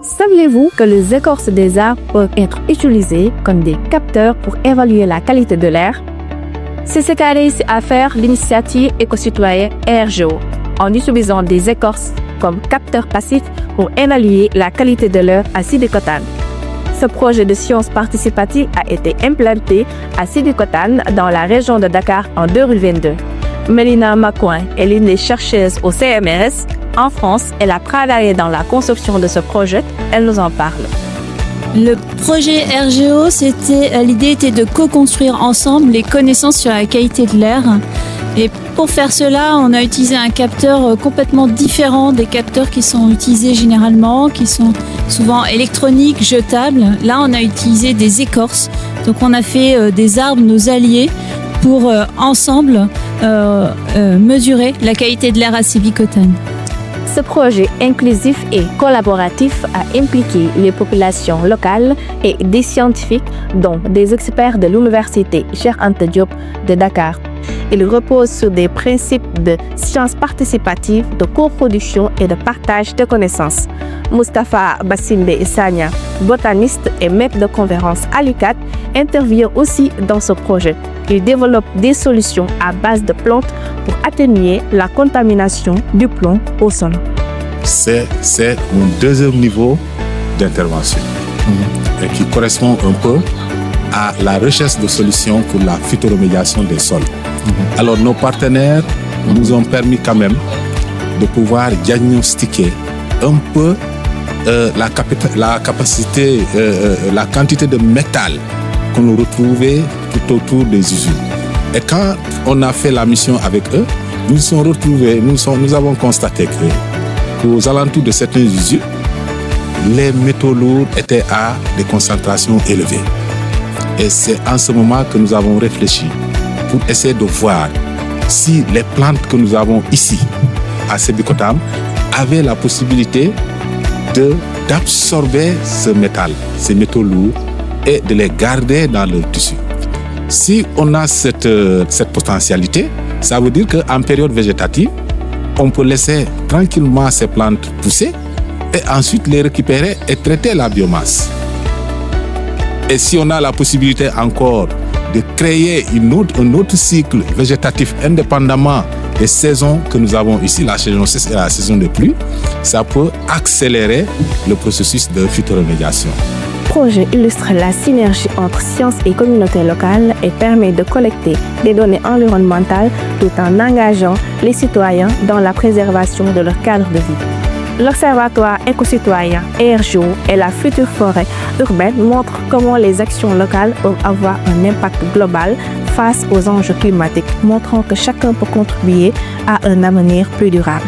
Saviez-vous que les écorces des arbres peuvent être utilisées comme des capteurs pour évaluer la qualité de l'air? C'est ce qu'a réussi à faire l'initiative éco-citoyenne RGO en utilisant des écorces comme capteurs passifs pour évaluer la qualité de l'air à Sébikotane. Ce projet de science participative a été implanté à Sébikotane dans la région de Dakar en 2022. Mélina Macoin est l'une des chercheuses au CMRS en France. Elle a travaillé dans la conception de ce projet. Elle nous en parle. Le projet RGO, l'idée était de co-construire ensemble les connaissances sur la qualité de l'air. Et pour faire cela, on a utilisé un capteur complètement différent des capteurs qui sont utilisés généralement, qui sont souvent électroniques, jetables. Là, on a utilisé des écorces. Donc, on a fait des arbres, nos alliés, pour ensemble mesurer la qualité de l'air à Sébikotane. Ce projet inclusif et collaboratif a impliqué les populations locales et des scientifiques, dont des experts de l'Université Cheikh Anta Diop de Dakar. Il repose sur des principes de science participative, de coproduction et de partage de connaissances. Moustapha Bassimbe Sagna, botaniste et maître de conférence à l'UCAD, intervient aussi dans ce projet. Il développe des solutions à base de plantes pour atténuer la contamination du plomb au sol. C'est un deuxième niveau d'intervention et qui correspond un peu à la recherche de solutions pour la phytoremédiation des sols. Alors nos partenaires nous ont permis quand même de pouvoir diagnostiquer un peu la capacité, la quantité de métal qu'on retrouvait tout autour des usines. Et quand on a fait la mission avec eux, nous avons constaté qu'aux alentours de certaines usines, les métaux lourds étaient à des concentrations élevées. Et c'est en ce moment que nous avons réfléchi pour essayer de voir si les plantes que nous avons ici, à Sébikotane, avaient la possibilité d'absorber ce métal, ces métaux lourds, et de les garder dans leur tissu. Si on a cette potentialité, ça veut dire qu'en période végétative, on peut laisser tranquillement ces plantes pousser et ensuite les récupérer et traiter la biomasse. Et si on a la possibilité encore de créer un autre cycle végétatif indépendamment des saisons que nous avons ici, la saison sèche et la saison de pluie, ça peut accélérer le processus de phytoremédiation. Le projet illustre la synergie entre sciences et communautés locales et permet de collecter des données environnementales tout en engageant les citoyens dans la préservation de leur cadre de vie. L'Observatoire éco-citoyen RGO et la future forêt urbaine montrent comment les actions locales peuvent avoir un impact global face aux enjeux climatiques, montrant que chacun peut contribuer à un avenir plus durable.